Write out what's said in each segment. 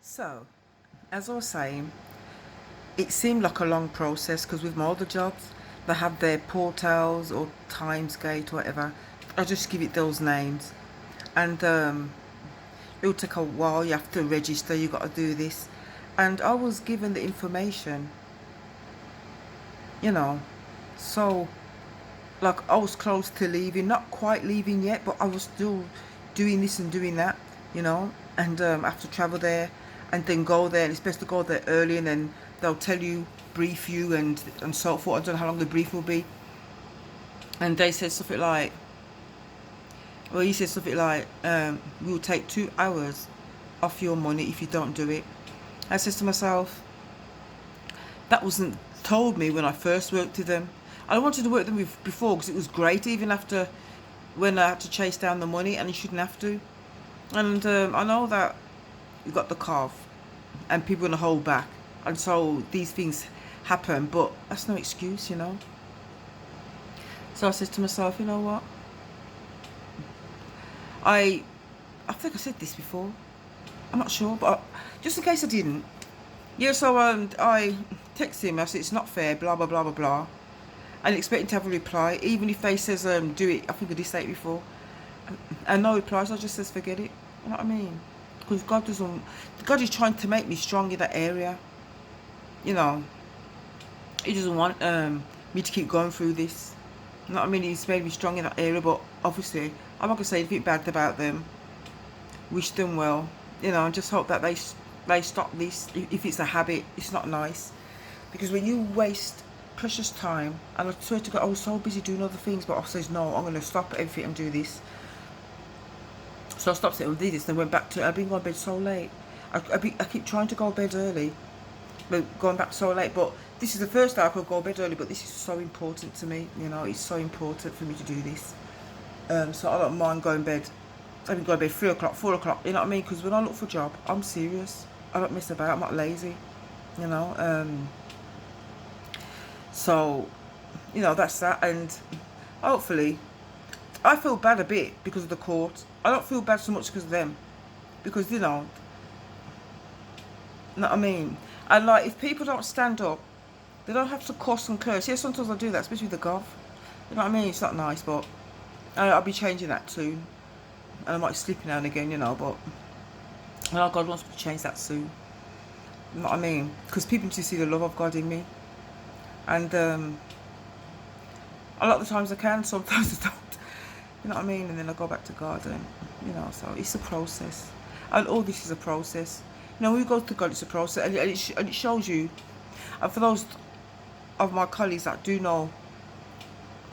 So, as I was saying, it seemed like a long process because with my other jobs, they have their portals or Timesgate or whatever. I just give it those names, and it'll take a while. You have to register. You got to do this, and I was given the information, you know. So, like I was close to leaving, not quite leaving yet, but I was still doing this and doing that, you know. And I have to travel there, and then go there. And it's best to go there early, and then they'll tell you, brief you, and so forth. I don't know how long the brief will be. And they said something like, well, he said something like, we'll take 2 hours off your money if you don't do it. I said to myself, that wasn't told me when I first worked with them. I wanted to work with them before because it was great, even after when I had to chase down the money, and you shouldn't have to. And I know that you got the cough and people are going to hold back, and so these things happen, but that's no excuse, you know. So I said to myself, you know what, I think I said this before, I'm not sure, but just in case I didn't, yeah. So I texted him. I said it's not fair, blah blah blah blah blah, and expecting to have a reply, even if they says do it. I think I did say it before, and no replies. I just says forget it. You know what I mean? Because God doesn't. God is trying to make me strong in that area. You know, He doesn't want me to keep going through this. You know what I mean? He's made me strong in that area, but obviously I'm not gonna say anything bad about them. Wish them well. You know, and just hope that they stop this. If it's a habit, it's not nice. Because when you waste precious time, and I swear to God, I was so busy doing other things, but I says no, I'm going to stop everything and do this. So I stopped it and did this, and went back to it. I've been going to bed so late. I keep trying to go to bed early, but going back so late. But this is the first day I could go to bed early, but this is so important to me. You know, it's so important for me to do this. So I don't mind going to bed. I can go to bed 3 o'clock, 4 o'clock, you know what I mean? Because when I look for a job, I'm serious. I don't mess about. I'm not lazy, you know. So, you know, that's that. And hopefully, I feel bad a bit because of the court. I don't feel bad so much because of them. Because, you know what I mean? And, like, if people don't stand up, they don't have to cuss and curse. Yeah, sometimes I do that, especially with the gov. You know what I mean? It's not nice, but I'll be changing that soon. And I might slip now and again, you know, but oh, God wants me to change that soon. You know what I mean? Because people need to see the love of God in me. And a lot of the times I can, sometimes I don't. You know what I mean? And then I go back to God, and, you know, so it's a process. And all this is a process. You know, when you go to God, it's a process. And it shows you. And for those of my colleagues that do know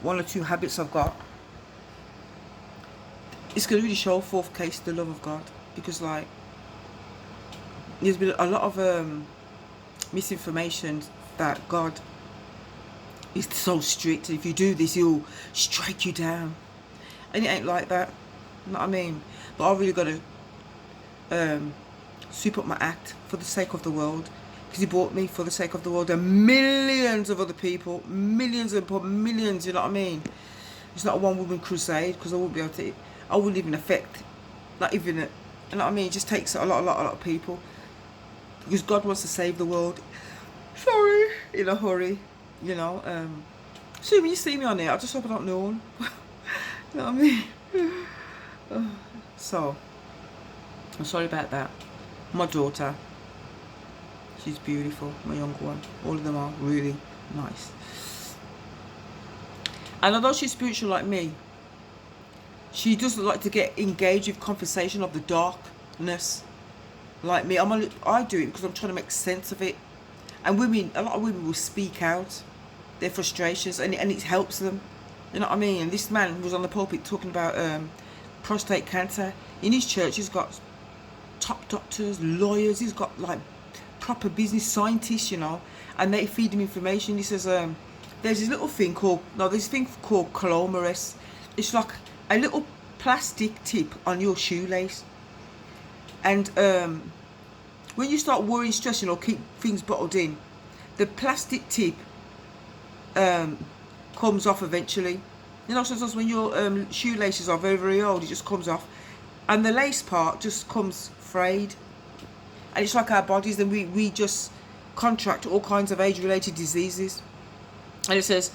one or two habits I've got, it's going to really show forth case the love of God. Because, like, there's been a lot of misinformation that God is so strict. If you do this, He'll strike you down. And it ain't like that. You know what I mean? But I really got to sweep up my act for the sake of the world. Because He bought me for the sake of the world. And millions of other people. Millions and millions, you know what I mean? It's not a one-woman crusade. Because I wouldn't be able to... I wouldn't even affect... Not even... You know what I mean? It just takes a lot of people. Because God wants to save the world. Sorry. In a hurry. You know? So when you see me on there, I just hope I don't know. You know what I mean? So, I'm sorry about that. My daughter, she's beautiful. My younger one, all of them are really nice. And although she's spiritual like me, she doesn't like to get engaged with conversation of the darkness like me. I do it because I'm trying to make sense of it. And women, a lot of women will speak out their frustrations, and it helps them. You know what I mean? And this man was on the pulpit talking about prostate cancer. In his church, he's got top doctors, lawyers. He's got, like, proper business scientists, you know. And they feed him information. He says, there's this little thing called... No, there's this thing called colomerase. It's like a little plastic tip on your shoelace. And when you start worrying, stressing, or keep things bottled in, the plastic tip... comes off eventually. You know, sometimes when your shoelaces are very, very old, it just comes off. And the lace part just comes frayed. And it's like our bodies, and we just contract all kinds of age-related diseases. And it says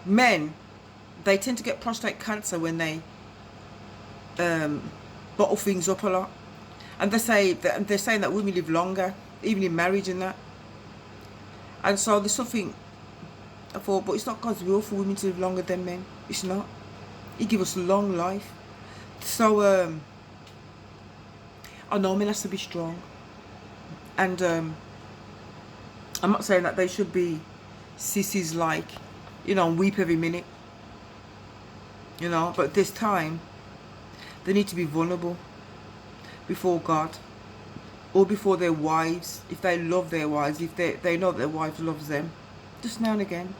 men, they tend to get prostate cancer when they bottle things up a lot. And they're saying that women live longer, even in marriage and that. And so there's something I thought, but it's not God's will for women to live longer than men. It's not. He give us long life. So I know men has to be strong. And I'm not saying that they should be sissies, like, you know, and weep every minute. You know, but this time they need to be vulnerable before God, or before their wives, if they love their wives, if they know that their wife loves them, just now and again,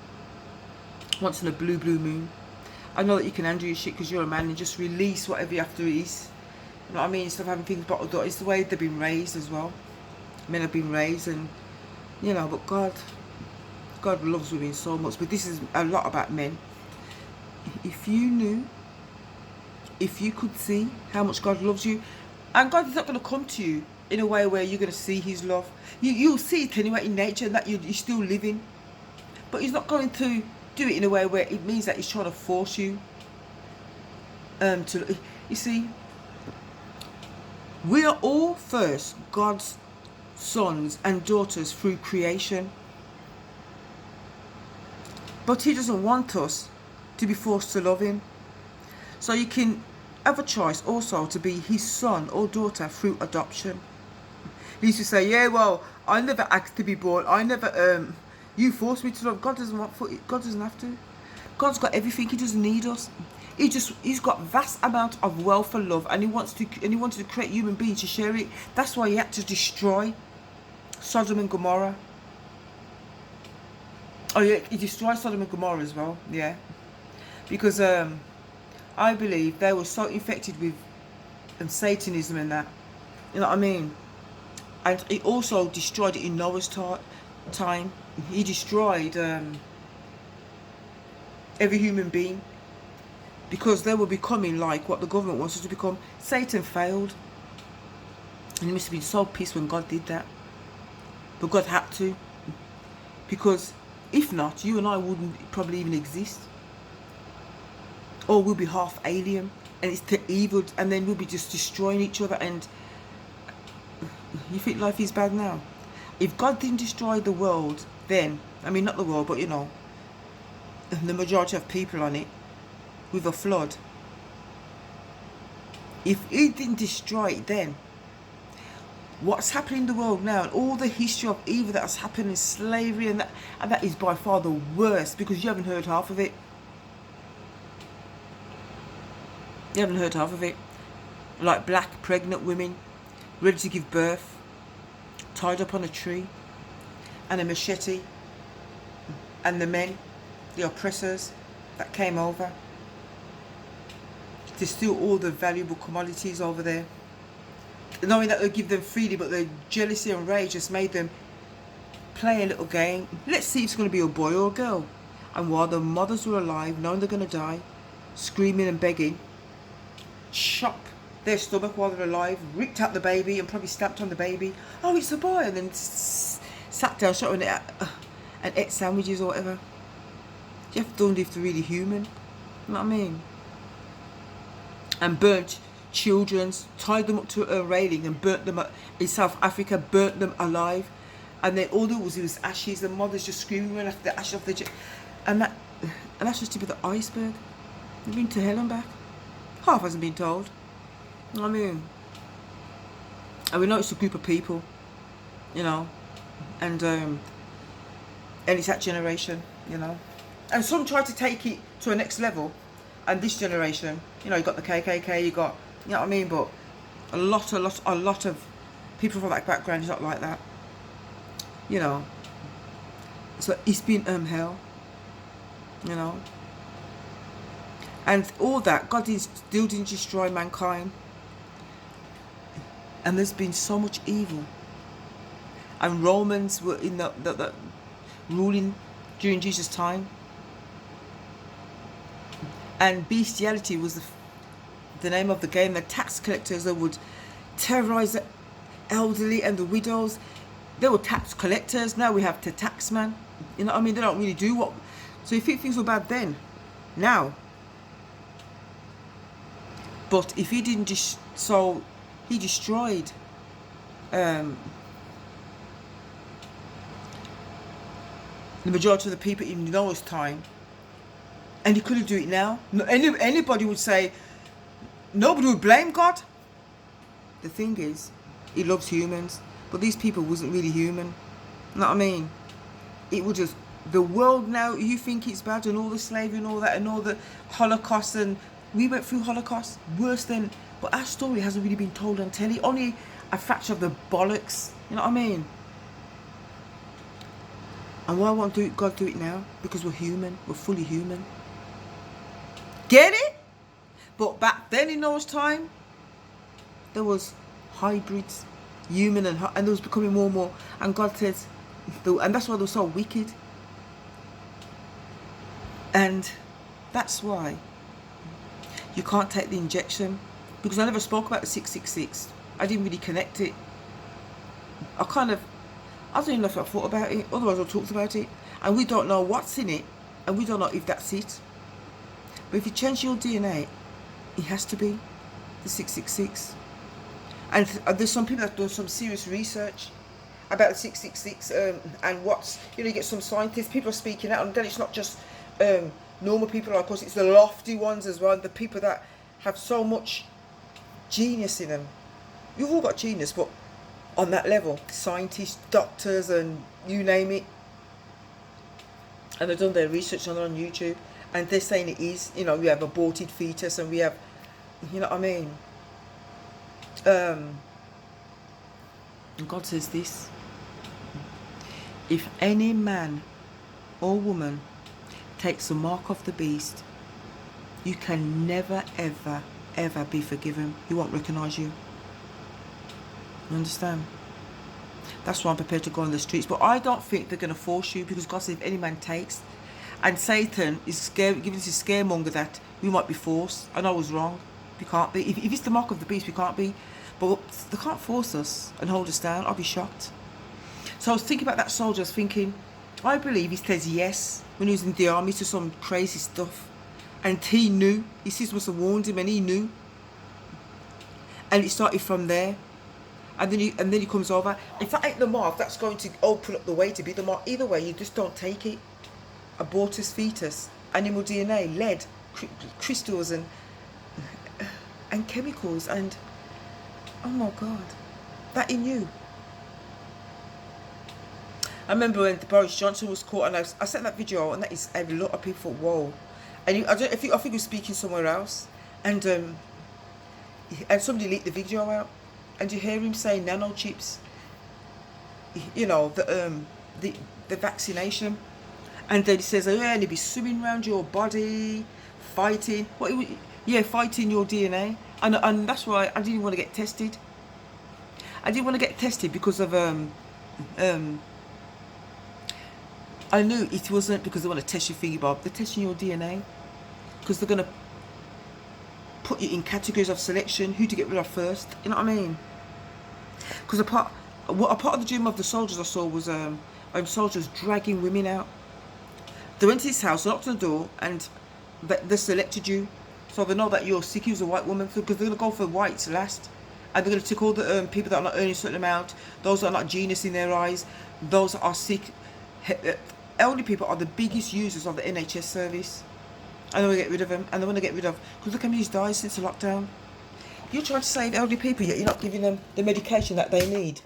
once in a blue moon. I know that you can handle your shit because you're a man, and just release whatever you have to release. You know what I mean? Instead of having things bottled up. It's the way they've been raised as well. Men have been raised, and you know, but God loves women so much. But this is a lot about men. If you knew, if you could see how much God loves you, and God is not going to come to you in a way where you're going to see his love. You'll see it anyway in nature, and that you're still living. But he's not going to do it in a way where it means that he's trying to force you to. You see, we are all first God's sons and daughters through creation. But he doesn't want us to be forced to love him. So you can have a choice also to be his son or daughter through adoption. He used to say, yeah, well, I never asked to be born. I never, you forced me to love. God doesn't God doesn't have to. God's got everything. He doesn't need us. He's got vast amount of wealth and love, and he wanted to create human beings to share it. That's why he had to destroy Sodom and Gomorrah. Oh yeah, he destroyed Sodom and Gomorrah as well. Yeah, because I believe they were so infected with Satanism and that. You know what I mean? And he also destroyed it in Noah's time. He destroyed every human being, because they were becoming like what the government wants us to become. Satan failed, and he must have been so pissed when God did that. But God had to, because if not, you and I wouldn't probably even exist, or we'll be half alien, and it's the evil, and then we'll be just destroying each other. And you think life is bad now? If God didn't destroy the world then, I mean not the world, but you know, the majority of people on it, with a flood, if he didn't destroy it then, what's happening in the world now, and all the history of evil that has happened in slavery, and that is by far the worst, because you haven't heard half of it. You haven't heard half of it. Like black pregnant women ready to give birth, tied up on a tree, and a machete, and the men, the oppressors that came over to steal all the valuable commodities over there, knowing that they'll give them freely, but their jealousy and rage just made them play a little game. Let's see if it's going to be a boy or a girl. And while the mothers were alive, knowing they're going to die, screaming and begging, chop their stomach while they're alive, ripped out the baby, and probably stamped on the baby. Oh, it's a boy, and then sat down, shot it, and ate sandwiches or whatever. You don't live to really human. You know what I mean? And burnt children, tied them up to a railing and burnt them in South Africa, burnt them alive. And then all there was ashes, and mothers just screaming when after the ashes off the and that's just tip of the iceberg. You've been to hell and back. Half hasn't been told. You know what I mean? And we know it's a group of people, you know, and it's that generation, you know. And some try to take it to a next level, and this generation, you know, you got the KKK, you got, you know what I mean, but a lot of people from that background is not like that, you know. So it's been hell, you know. And all that, God still didn't destroy mankind. And there's been so much evil. And Romans were in the ruling during Jesus' time. And bestiality was the name of the game. The tax collectors that would terrorize elderly and the widows. They were tax collectors. Now we have the taxman. You know what I mean? They don't really do what. So you think things were bad then? Now. But if he didn't so he destroyed the majority of the people in Noah's time, and he couldn't do it now. No, anybody would say, nobody would blame God. The thing is, he loves humans, but these people wasn't really human. You know what I mean? It was just the world now. You think it's bad, and all the slavery and all that, and all the Holocaust, and we went through Holocaust worse than. But our story hasn't really been told on telly. Only a fraction of the bollocks. You know what I mean? And why won't God do it now? Because we're human. We're fully human. Get it? But back then in those time, there was hybrids, human and there was becoming more and more. And God says, and that's why they were so wicked. And that's why you can't take the injection. Because I never spoke about the 666. I didn't really connect it. I don't even know if I thought about it. Otherwise I talked about it. And we don't know what's in it. And we don't know if that's it. But if you change your DNA, it has to be the 666. And there's some people that have done some serious research about the 666 and what's, you get some scientists, people are speaking out, and then it's not just normal people like us, it's the lofty ones as well, the people that have so much genius in them. You've all got genius, but on that level, scientists, doctors, and you name it. And they've done their research on YouTube, and they're saying it is, we have aborted fetus, and we have, you know what I mean? And God says this: if any man or woman takes the mark of the beast, you can never, ever, ever be forgiven. He won't recognize you. You understand? That's why I'm prepared to go on the streets. But I don't think they're going to force you, because God said if any man takes, and Satan is giving us a scaremonger that we might be forced. And I was wrong. We can't be. If it's the mark of the beast, we can't be. But they can't force us and hold us down. I'll be shocked. So I was thinking about that soldier. I was thinking, I believe he says yes when he was in the army to some crazy stuff. And he knew. His sister must have warned him, and he knew. And it started from there. And then he comes over. If that ain't the mark, that's going to open up the way to be the mark. Either way, you just don't take it. Abortus fetus, animal DNA, lead, crystals, and chemicals, and oh my God, that in you. I remember when Boris Johnson was caught, and I sent that video, and that is a lot of people thought, whoa. And I think he was speaking somewhere else, and somebody leaked the video out, and you hear him saying nanochips, the vaccination, and then he says, oh yeah, and he'll be swimming around your body, fighting fighting your DNA, and that's why I didn't want to get tested. I didn't want to get tested because of I knew it wasn't because they want to test your thingy bob. They're testing your DNA because they're gonna put you in categories of selection, who to get rid of first. You know what I mean? Because a part of the dream of the soldiers I saw was soldiers dragging women out. They went to his house, knocked on the door, and they selected you. So they know that you're sick as a white woman, because they're going to go for whites last. And they're going to take all the people that are not earning a certain amount, those that are not genius in their eyes, those that are sick. Elderly people are the biggest users of the NHS service. And they want to get rid of them. And they want to get rid of, because look how many's died since the lockdown. You're trying to save elderly people, yet you're not giving them the medication that they need.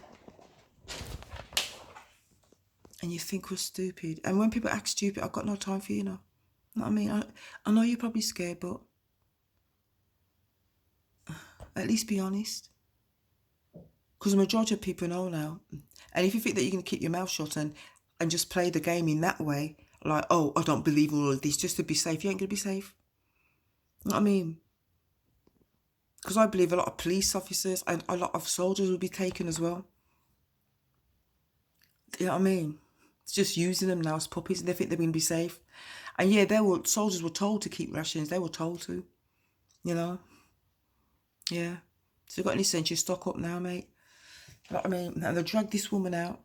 And you think we're stupid. And when people act stupid, I've got no time for you, know. You know what I mean? I know you're probably scared, but at least be honest. Because the majority of people know now. And if you think that you're going to keep your mouth shut and just play the game in that way, like, oh, I don't believe all of this, just to be safe, you ain't going to be safe. You know what I mean? Because I believe a lot of police officers and a lot of soldiers will be taken as well. You know what I mean? It's just using them now as puppies, and they think they're going to be safe. And yeah, soldiers were told to keep rations. They were told to. You know? Yeah. So if you've got any sense, you stock up now, mate. You know what I mean? And they dragged this woman out.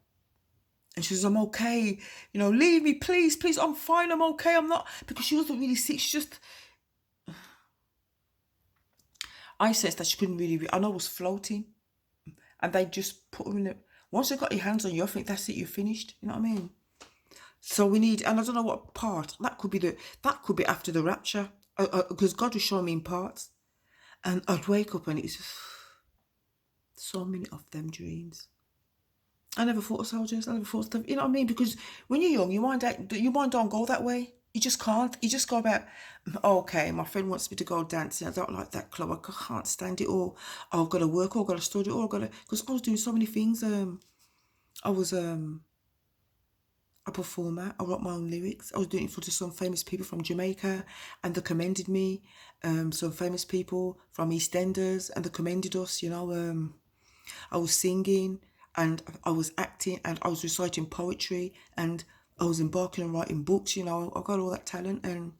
And she says, I'm okay. You know, leave me, please, please. I'm fine. I'm okay. I'm not. Because she wasn't really sick. She just, I sensed that she couldn't really, I know I was floating. And they just put her in it. Once they got your hands on you, I think that's it. You're finished. You know what I mean? So we need, and I don't know what part. That could be after the rapture. Because God was showing me in parts. And I'd wake up and it's just so many of them dreams. I never thought of soldiers. I never thought of stuff. You know what I mean? Because when you're young, your mind don't go that way. You just can't. You just go about, okay, my friend wants me to go dancing. I don't like that club. I can't stand it. Or I've got to work. Or I've got to study. Or I've got to, because I was doing so many things. I was a performer. I wrote my own lyrics. I was doing it for some famous people from Jamaica, and they commended me. Some famous people from EastEnders, and they commended us. You know, I was singing, and I was acting, and I was reciting poetry, and I was embarking on writing books. You know, I got all that talent, and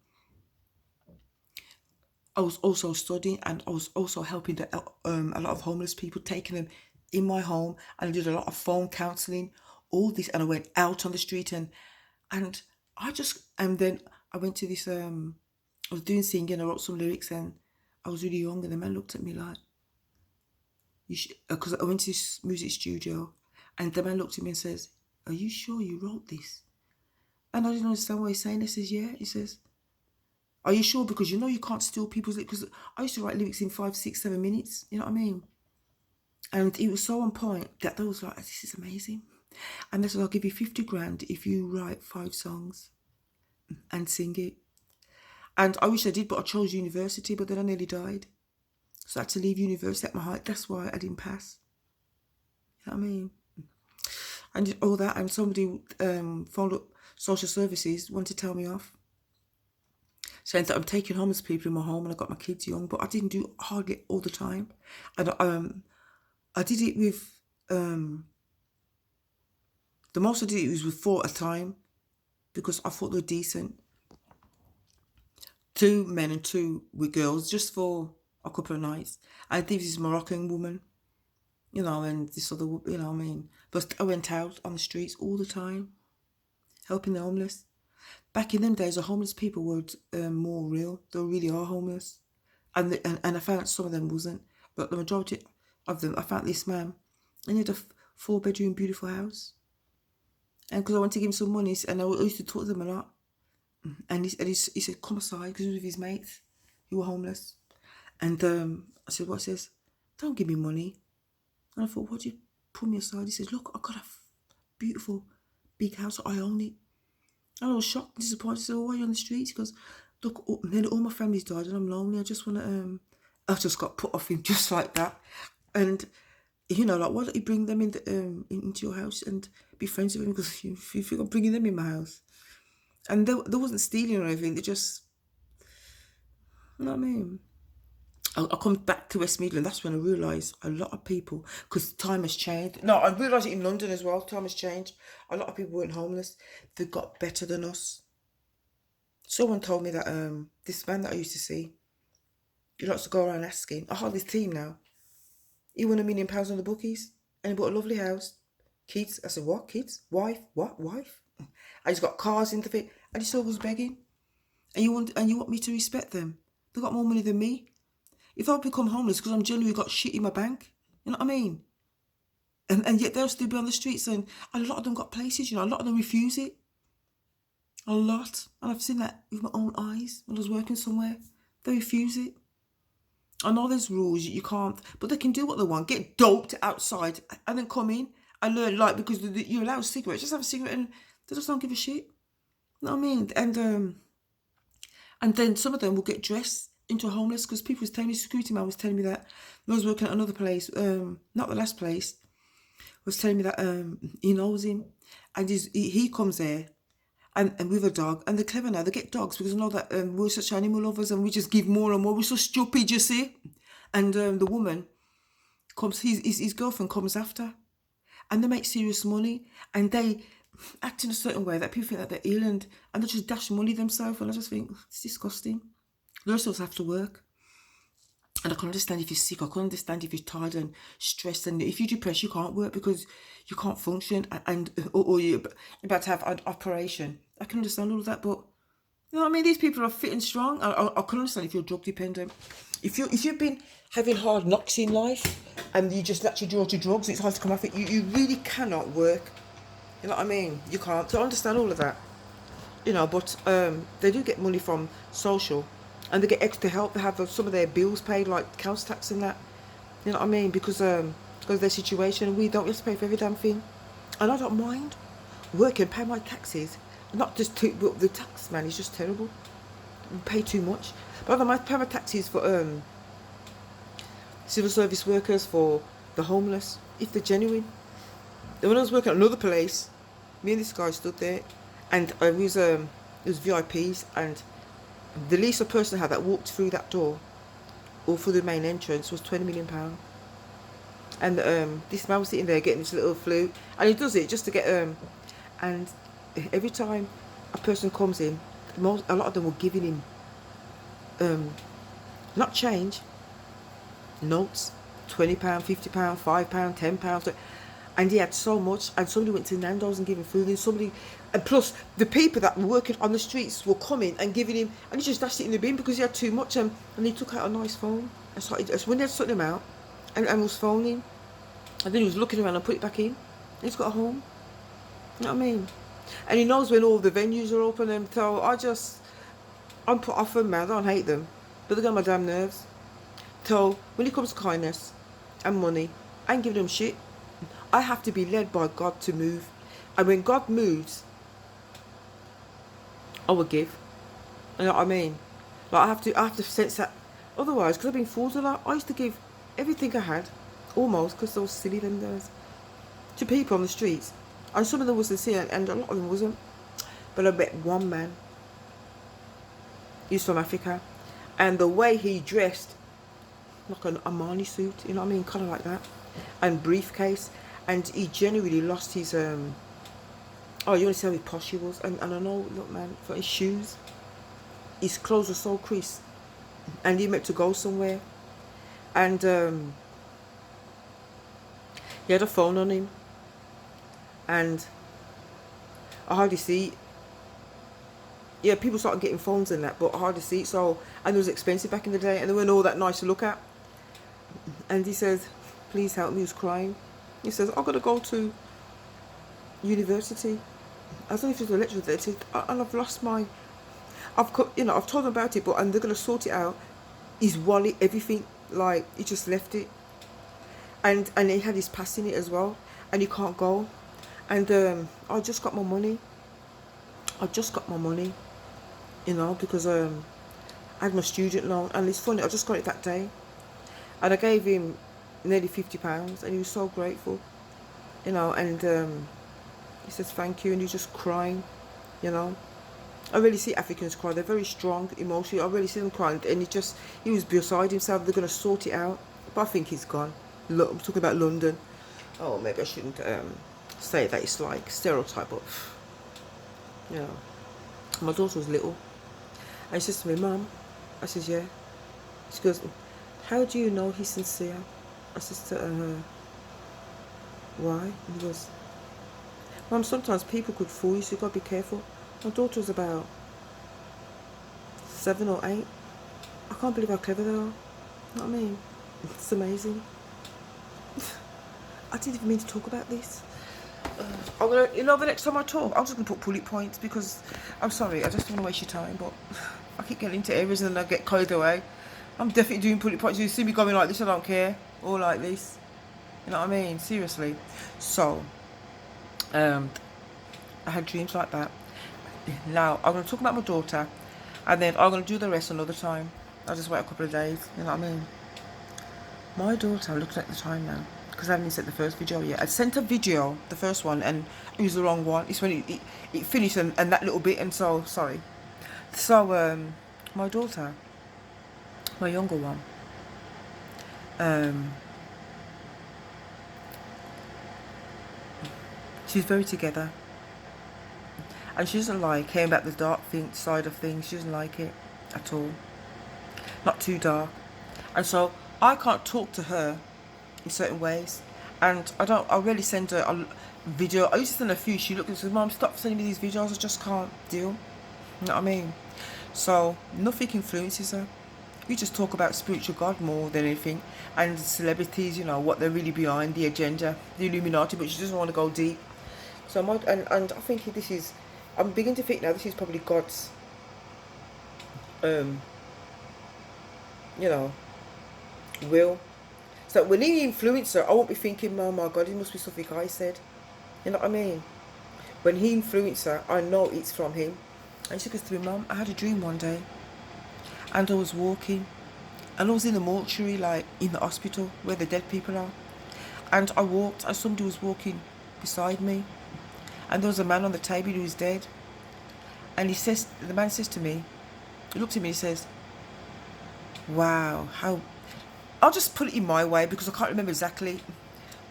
I was also studying, and I was also helping a lot of homeless people, taking them in my home, and I did a lot of phone counselling, all this, and I went out on the street, and then I went to this, I was doing singing, I wrote some lyrics, and I was really young, and the man looked at me like, you should, because I went to this music studio, and the man looked at me and says, are you sure you wrote this? And I didn't understand what he's saying. He says, yeah. He says, are you sure? Because you know you can't steal people's lyrics. Because I used to write lyrics in 5, 6, 7 minutes. You know what I mean? And it was so on point that I was like, this is amazing. And they said, I'll give you 50 grand if you write 5 songs and sing it. And I wish I did, but I chose university, but then I nearly died. So I had to leave university at my height. That's why I didn't pass. You know what I mean? And all that, and somebody phoned up social services, wanted to tell me off, saying that I'm taking homeless people in my home, and I got my kids young, but I didn't do hardly all the time. And I did it with, the most I did it was with 4 at a time, because I thought they were decent. 2 men and 2 with girls, just for a couple of nights. I did this Moroccan woman, you know, and this other, you know what I mean. But I went out on the streets all the time, helping the homeless. Back in them days, the homeless people were more real. They really are homeless. And I found some of them wasn't. But the majority of them, I found this man, and he had a 4-bedroom beautiful house. And because I wanted to give him some money, and I used to talk to them a lot. And he said, come aside, because he was with his mates who were homeless. And I said, what? He says, don't give me money. And I thought, what do you pull me aside? He says, look, I got a beautiful big house. I own it. And I was shocked and disappointed. I said, why are you on the streets? He goes, look, nearly all my family's died and I'm lonely. I just want to, I just got put off him just like that. And, you know, like, why don't you bring them into your house and be friends with them? Because you think I'm bringing them in my house. And they wasn't stealing or anything. They just, you know what I mean? I come back to West Midland. That's when I realised a lot of people, because time has changed. No, I realised it in London as well. Time has changed. A lot of people weren't homeless. They got better than us. Someone told me that this man that I used to see, he likes to go around asking. I have this team now. He won £1 million on the bookies, and he bought a lovely house, kids. I said, what kids? Wife? What wife? And he's got cars into it, and he still was begging. And you want me to respect them? They got more money than me. If I become homeless because I'm genuinely got shit in my bank, you know what I mean? And yet they'll still be on the streets, and a lot of them got places, you know, a lot of them refuse it. A lot. And I've seen that with my own eyes when I was working somewhere. They refuse it. I know there's rules, you can't, but they can do what they want, get doped outside, and then come in and learn, like, because you're allowed cigarettes, just have a cigarette, and they just don't give a shit. You know what I mean? And then some of them will get dressed into homeless, because people was telling me, security man was telling me that, I was working at another place, not the last place, was telling me that he knows him, and he comes there, and with a dog, and they're clever now, they get dogs, because I know that we're such animal lovers, and we just give more and more, we're so stupid, you see. And the woman comes, his girlfriend comes after, and they make serious money, and they act in a certain way that people think that they're ill, and they just dash money themselves, and I just think, it's disgusting. The rest of us have to work. And I can understand if you're sick. I can understand if you're tired and stressed. And if you're depressed, you can't work because you can't function. Or you're about to have an operation. I can understand all of that. But, you know what I mean? These people are fit and strong. I can understand if you're drug dependent. If you've been having hard knocks in life and you just naturally draw to drugs, it's hard to come off it. You really cannot work. You know what I mean? You can't. So I understand all of that. You know, but they do get money from social, and they get extra help. They have some of their bills paid, like council tax and that. You know what I mean? Because of their situation, we don't have to pay for every damn thing. And I don't mind working, pay my taxes. Not just but the tax man is just terrible. We pay too much. But I don't mind pay my taxes for civil service workers, for the homeless, if they're genuine. Then when I was working at another place, me and this guy stood there, and it was VIPs, and the least a person had that walked through that door or through the main entrance was £20 million. And this man was sitting there getting this little flute, and he does it just to get and every time a person comes in, a lot of them were giving him not change, notes, £20, £50, £5, £10, and he had so much. And somebody went to Nando's and giving food, and plus the people that were working on the streets were coming and giving him, and he just dashed it in the bin because he had too much. And he took out a nice phone and started, when they had sorted him out, and was phoning, and then he was looking around and put it back in, and he's got a home. You know what I mean? And he knows when all the venues are open, and so I'm put off them, man. I don't hate them, but they get on my damn nerves. So when it comes to kindness and money, I ain't giving them shit. I have to be led by God to move, and when God moves, I will give. You know what I mean? Like I have to sense that. Otherwise, because I've been fooled a lot, I used to give everything I had, almost, because I was silly them days, to people on the streets, and some of them were sincere, and a lot of them wasn't. But I met one man. He's from Africa, and the way he dressed, like an Armani suit, you know what I mean, kind of like that, and briefcase, and he genuinely lost his oh, you want to see how posh he was? And I know, look, man, for his shoes, his clothes were so crisp, and he meant to go somewhere, and he had a phone on him, and I hardly see. Yeah, people started getting phones and that, but I hardly see it. So, and it was expensive back in the day, and they weren't all that nice to look at. And he says, "Please help me." He was crying. He says, "I've got to go to university. I don't know if it's a lecture there, and I've lost my. I've told them about it, and they're gonna sort it out. His wallet, everything, like he just left it, and he had his pass in it as well, and he can't go. And I just got my money. Because I had my student loan, and it's funny, I just got it that day, and I gave him nearly £50, and he was so grateful, and he says thank you, and he's just crying, I really see Africans cry. They're very strong emotionally. I really see them crying, and he was beside himself. They're going to sort it out, but I think he's gone. Look, I'm talking about London. Oh, maybe I shouldn't say that. It's like stereotype, but my daughter was little, and she says to me, "Mum," I says, "Yeah." She goes, "How do you know he's sincere?" I says to her, "Why?" And he goes, "Mum, sometimes people could fool you, so you've got to be careful." My daughter was about 7 or 8. I can't believe how clever they are. You know what I mean? It's amazing. I didn't even mean to talk about this. I'm gonna, the next time I talk, I'm just gonna put bullet points, because I'm sorry, I just don't want to waste your time, but I keep getting into areas and then I get carried away. I'm definitely doing bullet points. You see me going like this, I don't care, or like this. You know what I mean? Seriously. So, I had dreams like that. Now I'm gonna talk about my daughter, and then I'm gonna do the rest another time. I'll just wait a couple of days. You know what I mean? My daughter, I'm looking at the time now, because I haven't sent the first video yet. I sent a video, the first one, and it was the wrong one. It's when it finished and that little bit, and so, sorry. So, my daughter, my younger one, she's very together. And she doesn't like hearing about the dark side of things. She doesn't like it at all. Not too dark. And so I can't talk to her in certain ways. And I really send her a video. I used to send her a few. She looked and said, Mom, stop sending me these videos. I just can't deal. You know what I mean? So nothing influences her. We just talk about spiritual God more than anything. And celebrities, you know, what they're really behind, the agenda, the Illuminati, but she doesn't want to go deep. So and I think this is, I'm beginning to think now this is probably God's, you know, will. So when he influences her, I won't be thinking, oh my God, it must be something I said. You know what I mean? When he influences her, I know it's from him. And she goes to me, Mum, I had a dream one day. And I was walking. And I was in the mortuary, like in the hospital, where the dead people are. And I walked, and somebody was walking beside me. And there was a man on the table who was dead. And the man says to me, he looked at me and he says, wow, how, I'll just put it in my way because I can't remember exactly.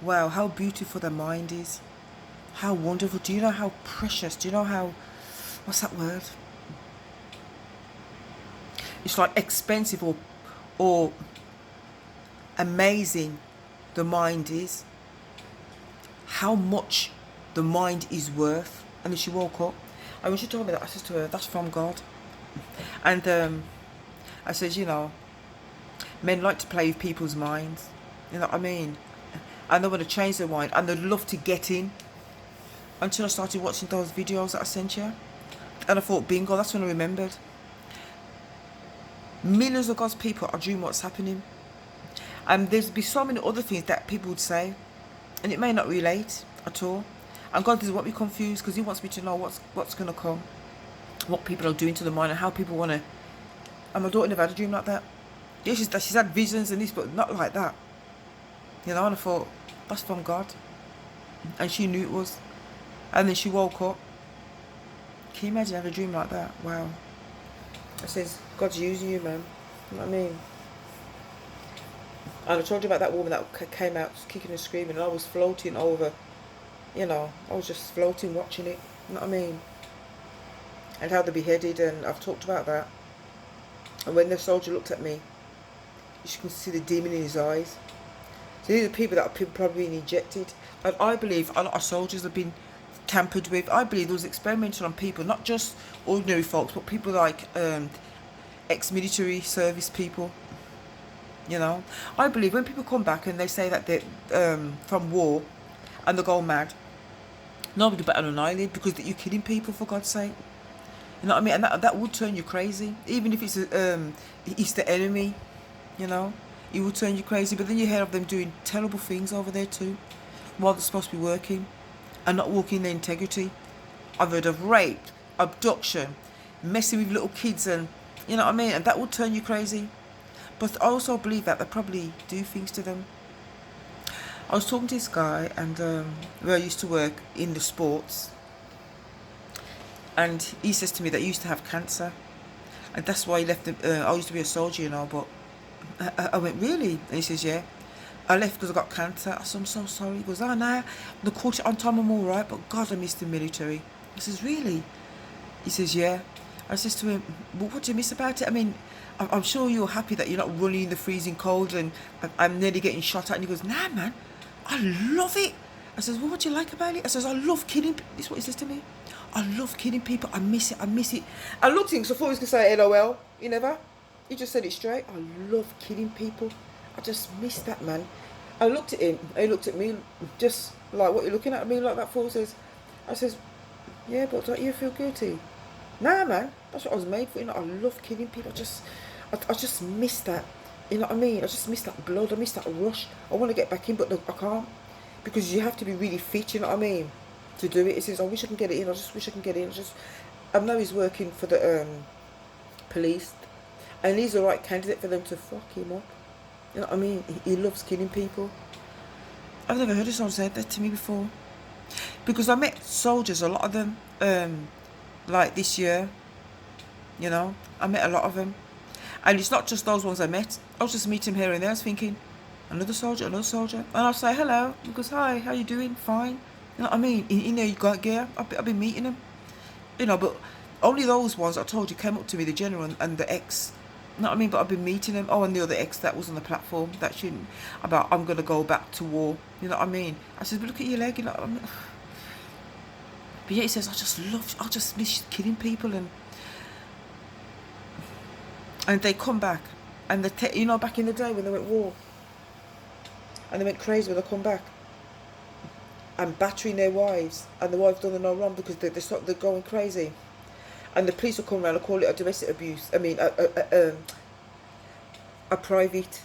Wow, how beautiful the mind is. How wonderful. Do you know how precious? Do you know how, what's that word? It's like expensive or amazing the mind is. How much the mind is worth. And then she woke up. And when she told me that, I said to her, that's from God. And I said, you know, men like to play with people's minds. You know what I mean? And they want to change their mind. And they'd love to get in. Until I started watching those videos that I sent you. And I thought, bingo, that's when I remembered. Millions of God's people are doing what's happening. And there's be so many other things that people would say. And it may not relate at all. And God doesn't want me confused because he wants me to know what's going to come. What people are doing to the mind and how people want to. And my daughter never had a dream like that. Yeah, she's had visions and this, but not like that. You know, and I thought, that's from God. And she knew it was. And then she woke up. Can you imagine having a dream like that? Wow. I says, God's using you, man. You know what I mean? And I told you about that woman that came out kicking and screaming, and I was floating over, you know, I was just floating watching it. You know what I mean? And how they beheaded, and I've talked about that. And when the soldier looked at me, you can see the demon in his eyes. So these are people that are probably being injected. And I believe a lot of soldiers have been tampered with. I believe there was experimental on people, not just ordinary folks, but people like ex-military service people. You know, I believe when people come back and they say that they're from war and they go mad, nobody better on an eyelid because you're killing people, for God's sake. You know what I mean? And that would turn you crazy, even if it's the enemy. You know, it would turn you crazy. But then you hear of them doing terrible things over there too, while they're supposed to be working and not walking their integrity. I've heard of rape, abduction, messing with little kids, and you know what I mean? And that would turn you crazy. But I also believe that they probably do things to them. I was talking to this guy, and where I used to work in the sports, and he says to me that he used to have cancer, and that's why he left. I used to be a soldier, you know, but I went, really? And he says, yeah. I left because I got cancer. I said, I'm so sorry. He goes, oh, no, they caught it on time, I'm all right, but God, I missed the military. I says, really? He says, yeah. I says to him, well, what do you miss about it? I mean, I'm sure you're happy that you're not running in the freezing cold and I'm nearly getting shot at. And he goes, nah, man, I love it. I says, well, what do you like about it? I says, I love killing people. This is what he says to me. I love killing people. I miss it. I miss it. I looked at him because I thought he was going to say LOL. He never. He just said it straight. I love killing people. I just miss that, man. I looked at him. He looked at me just like, what, you're looking at me like that for? I says, yeah, but don't you feel guilty? Nah, man. That's what I was made for. You know, I love killing people. I just miss that. You know what I mean? I just miss that blood. I miss that rush. I want to get back in, but I can't. Because you have to be really fit, you know what I mean? To do it. He says, I wish I can get it in. I just wish I can get in. I know he's working for the police. And he's the right candidate for them to fuck him up. You know what I mean? He loves killing people. I've never heard of someone say that to me before. Because I met soldiers, a lot of them, like this year. You know, I met a lot of them. And it's not just those ones I met. I was just meeting here and there. I was thinking, another soldier. And I'll say, hello. He goes, hi, how you doing? Fine. You know what I mean? In there, you got gear. I've been meeting them. You know, but only those ones I told you came up to me, the general and the ex You know what I mean? But I've been meeting them. Oh, and the other ex that was on the platform that shouldn't, about I'm gonna go back to war. You know what I mean? I said, but look at your leg. You know. But yeah, he says, I just miss killing people, and they come back, and you know, back in the day when they went war, and they went crazy when they come back, and battering their wives, and the wives done them no wrong because they're going crazy, and the police will come around and call it a domestic abuse. I mean, a private.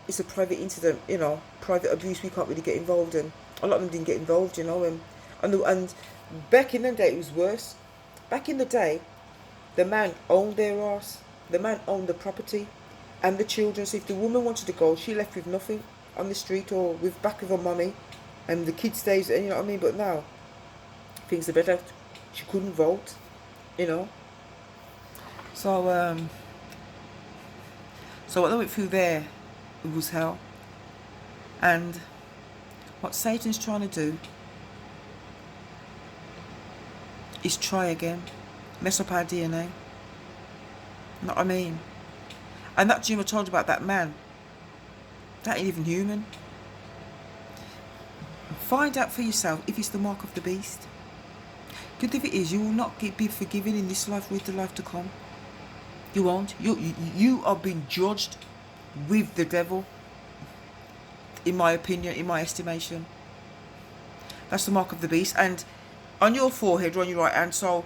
It's a private incident, you know, private abuse. We can't really get involved in. A lot of them didn't get involved, you know, and back in the day it was worse. Back in the day, the man owned their arse. The man owned the property and the children. So if the woman wanted to go, she left with nothing on the street or with back of her mummy, and the kid stays. You know what I mean? But now things are better. She couldn't vote, you know. So what they went through there, it was hell. And what Satan's trying to do is try again, mess up our DNA. You know what I mean? And that dream I told you about, that man, that ain't even human. Find out for yourself if it's the mark of the beast. Because if it is, you will not be forgiven in this life with the life to come. You won't. You are being judged with the devil, in my opinion, in my estimation. That's the mark of the beast. And on your forehead or on your right hand, so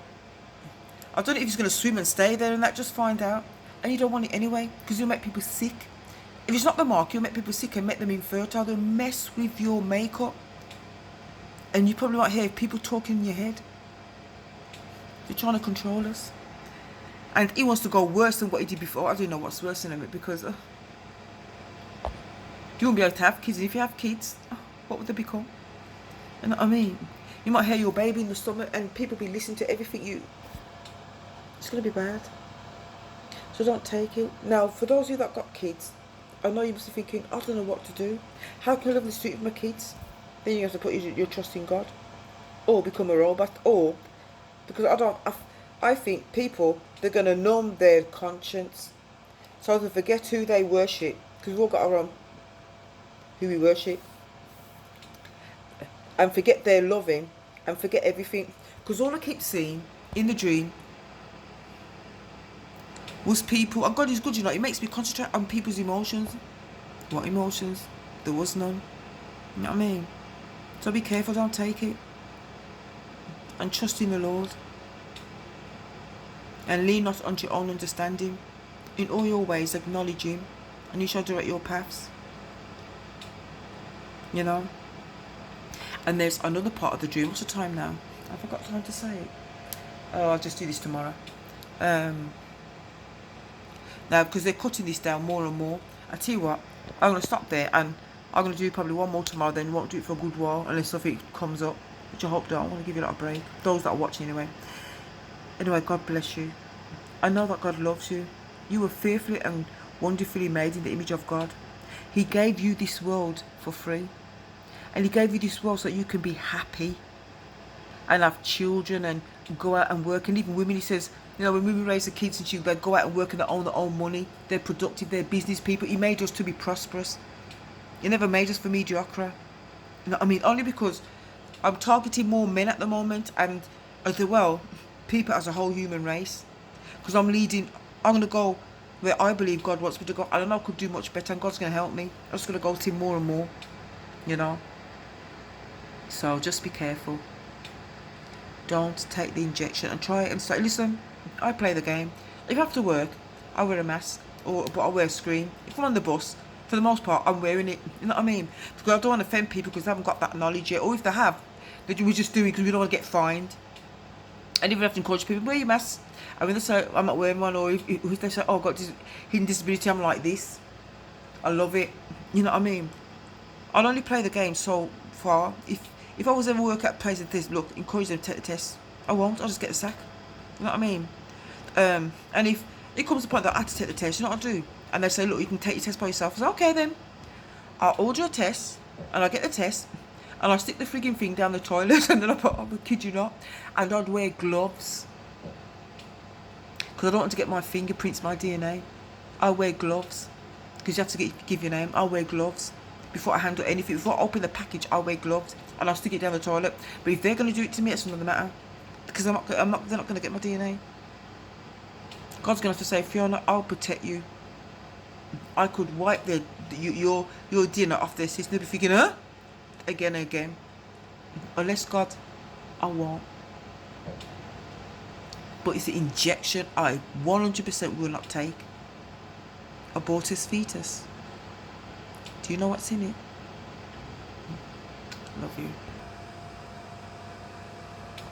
I don't know if he's going to swim and stay there and that, just find out. And you don't want it anyway, because you'll make people sick. If it's not the mark, you'll make people sick and make them infertile. They'll mess with your makeup. And you probably might hear people talking in your head. They're trying to control us. And he wants to go worse than what he did before. I don't know what's worse than him, because you won't be able to have kids. And if you have kids, what would they become? You know what I mean? You might hear your baby in the stomach and people be listening to everything you... It's going to be bad. So don't take it. Now, for those of you that got kids, I know you must be thinking, I don't know what to do. How can I live in the street with my kids? Then you have to put your trust in God. Or become a robot. Or, because I think people, they're going to numb their conscience. So they forget who they worship. Because we've all got our own who we worship. And forget their loving. And forget everything. Because all I keep seeing in the dream was people, and God is good, you know, it makes me concentrate on people's emotions. What emotions? There was none. You know what I mean? So be careful, don't take it. And trust in the Lord. And lean not unto your own understanding. In all your ways acknowledge him, and he shall direct your paths. You know? And there's another part of the dream. What's the time now? I forgot time to say it. Oh, I'll just do this tomorrow. Now, because they're cutting this down more and more, I tell you what, I'm going to stop there, and I'm going to do probably one more tomorrow, then won't do it for a good while, unless something comes up, which I hope don't. I want to give you a little break, those that are watching anyway. Anyway, God bless you. I know that God loves you. You were fearfully and wonderfully made in the image of God. He gave you this world for free. And he gave you this world so that you can be happy and have children and go out and work. And even women, he says, you know, when women raise the kids and they go out and work and they own their own money, they're productive, they're business people. He made us to be prosperous. He never made us for mediocre. You know what I mean? Only because I'm targeting more men at the moment, and as well, people as a whole human race. Because I'm going to go where I believe God wants me to go. I don't know I could do much better, and God's going to help me. I'm just going to go to him more and more, you know. So just be careful. Don't take the injection, and try it and say, listen, I play the game. If I have to work, I wear a mask, but I wear a screen. If I'm on the bus, for the most part, I'm wearing it. You know what I mean? Because I don't want to offend people because they haven't got that knowledge yet. Or if they have, we're just doing it because we don't want to get fined. And even have to encourage people, wear your mask. And when they say, I'm not wearing one, or if they say, oh, I've got hidden disability, I'm like this. I love it. You know what I mean? I'll only play the game so far. If I was ever work at a place like this, look, encourage them to take the test. I won't. I'll just get the sack. You know what I mean? And if it comes to the point that I have to take the test, you know what I'll do? And they say, look, you can take your test by yourself. I say, okay then. I'll order a test, and I'll get the test, and I'll stick the frigging thing down the toilet, and then I kid you not, and I'd wear gloves. Because I don't want to get my fingerprints, my DNA. I'll wear gloves, because you have to give your name. I'll wear gloves before I handle anything. Before I open the package, I'll wear gloves, and I'll stick it down the toilet. But if they're going to do it to me, it's another matter, because they're not going to get my DNA. God's going to have to say, Fiona, I'll protect you. I could wipe your dinner off their system. They'll be thinking, huh? Again and again. Unless God, I won't. But it's the injection I 100% will not take. Abortus fetus. Do you know what's in it? Love you.